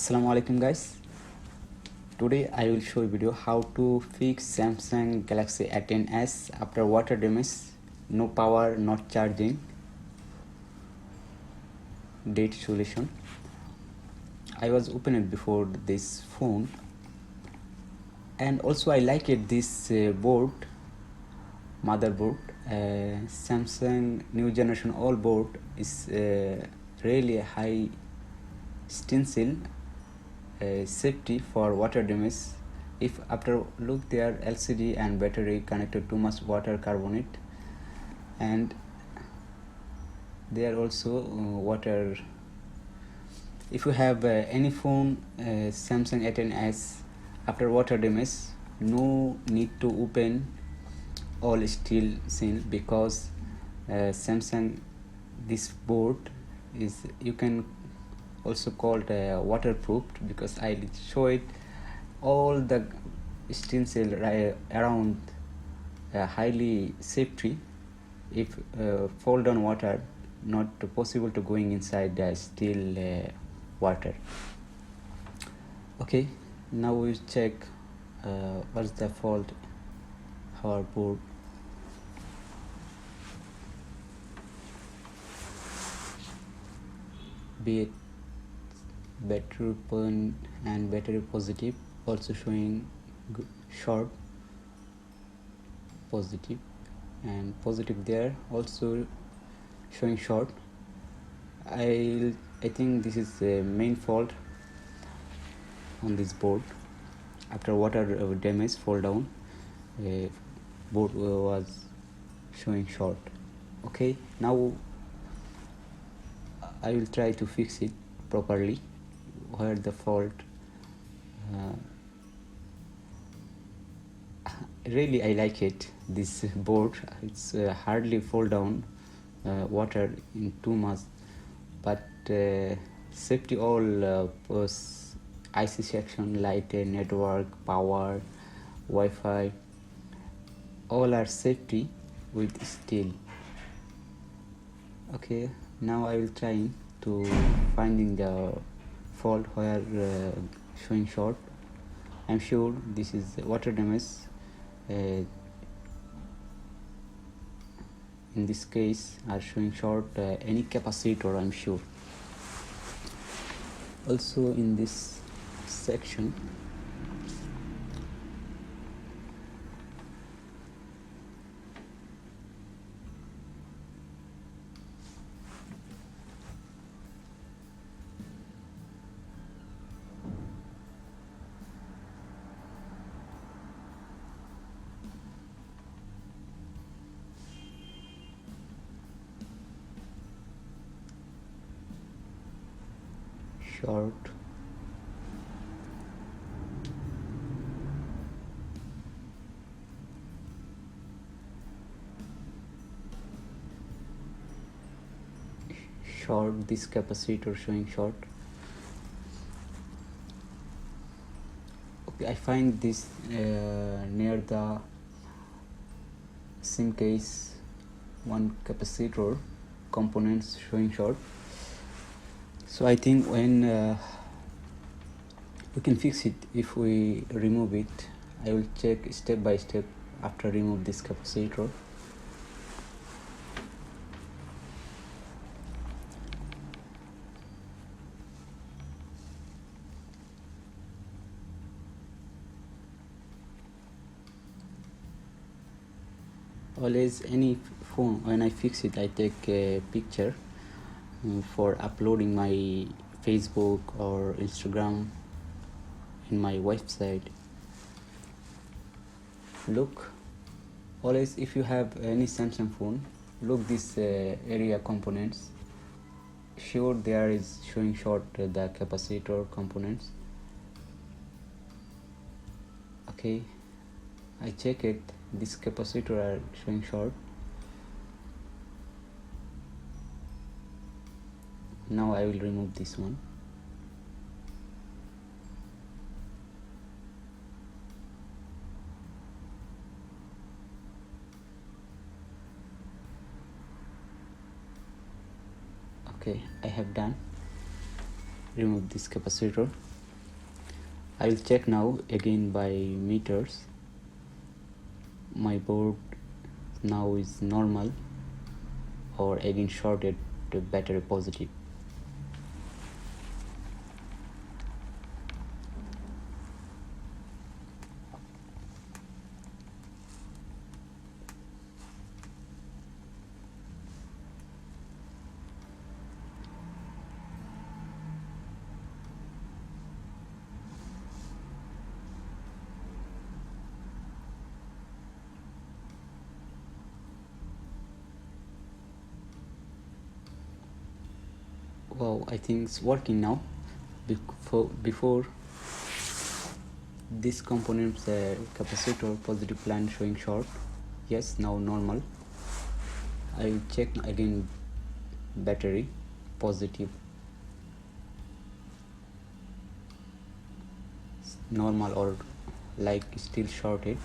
Assalamu alaikum guys. Today I will show a video how to fix Samsung Galaxy A10s after water damage, no power, not charging, date solution. I was opening before this phone, and also I like it this board, motherboard. Samsung new generation all board is really a high stencil safety for water damage. If after look their LCD and battery connected too much water carbonate, and they are also water. If you have any phone Samsung A10s after water damage, no need to open all steel seal, because Samsung this board is, you can also called waterproof, because I show it all the stencil around highly safety. If fall down water, not possible to going inside the still water. Okay, now we check what's the fault our board. Be it battery point and battery positive also showing short, positive and positive there also showing short. I think this is the main fault on this board. After water damage fall down, board was showing short. Okay, now I will try to fix it properly where the fault. Really I like it this board. It's hardly fall down water in 2 months, but safety all IC section, light, network, power, Wi-Fi, all are safety with steel. Okay, now I will try to finding the fault where showing short. I'm sure this is water damage. In this case are showing short any capacitor, I'm sure. Also in this section short, short, this capacitor showing short. Okay, I find this near the SIM case, one capacitor components showing short. So I think when we can fix it if we remove it. I will check step by step after remove this capacitor. Always any phone, when I fix it, I take a picture for uploading my Facebook or Instagram in my website. Look, always if you have any Samsung phone, look this area components. Sure there is showing short the capacitor components. Okay, I check it, this capacitor are showing short. Now I will remove this one. Okay, I have done. Remove this capacitor. I will check now again by meters. My board now is normal or again shorted to battery positive. Wow, I think it's working now. Before this component's capacitor positive line showing short. Yes, now normal. I will check again battery positive, normal or like still shorted.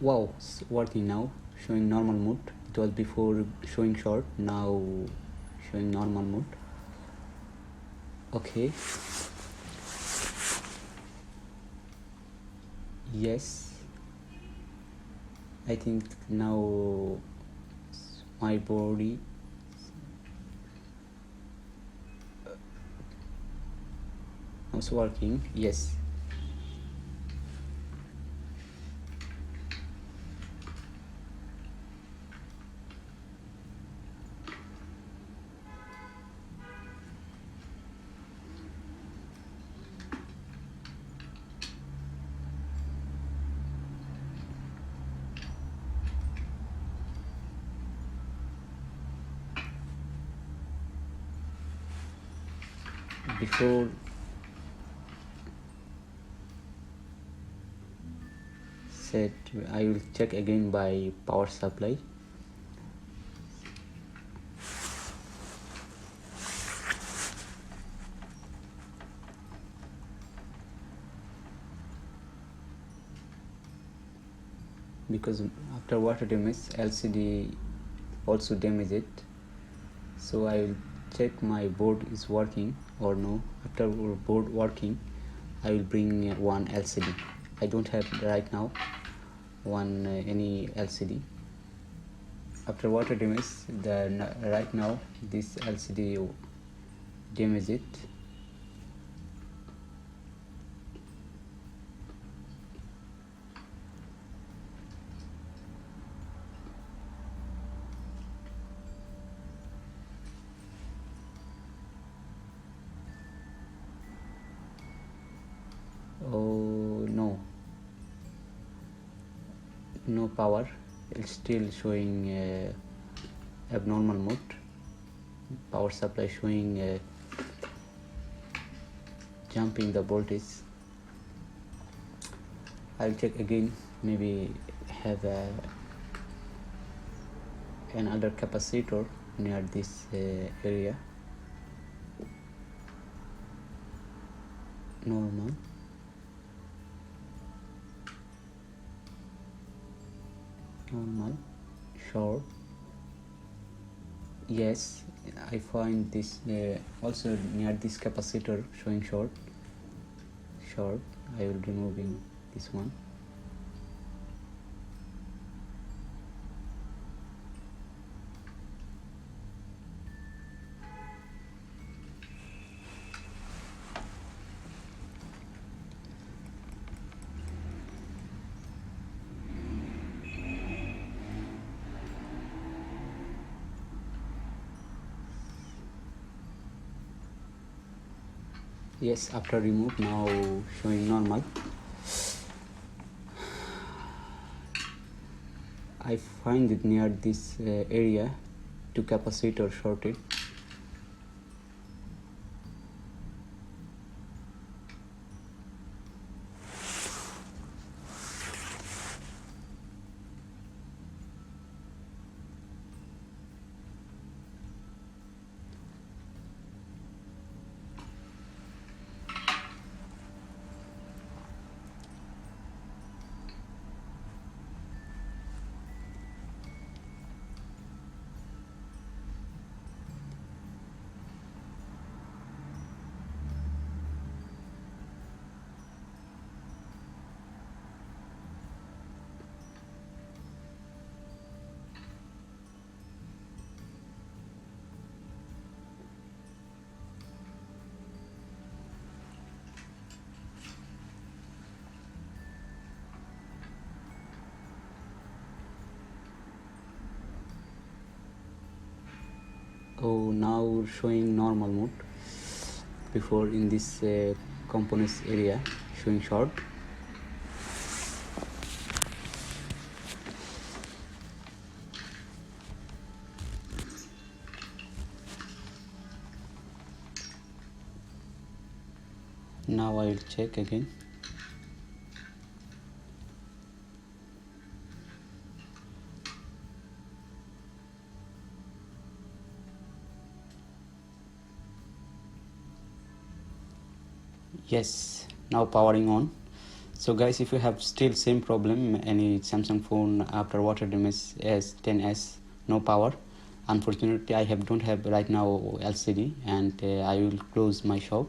Wow, it's working now, showing normal mode. It was before showing short, now showing normal mode. Okay. Yes, I think now my body is working. Yes. Before set, I will check again by power supply. Because after water damage, LCD also damage it. So I will check my board is working or no. After board working, I will bring one LCD. I don't have right now one any LCD. After water damage, right now this LCD damage it. Oh no, no power. It's still showing abnormal mode. Power supply showing jumping the voltage. I'll check again. Maybe have another capacitor near this area. Normal. Normal, short. Yes, I find this also near this capacitor showing short. I will removing this one. Yes, after remove, now showing normal. I find it near this area, two capacitor shorted. Oh, now showing normal mode. Before in this components area showing short. Now I will check again. Yes, now powering on. So guys, if you have still same problem, any Samsung phone after water damage S10s, no power, unfortunately I don't have right now LCD, and I will close my shop.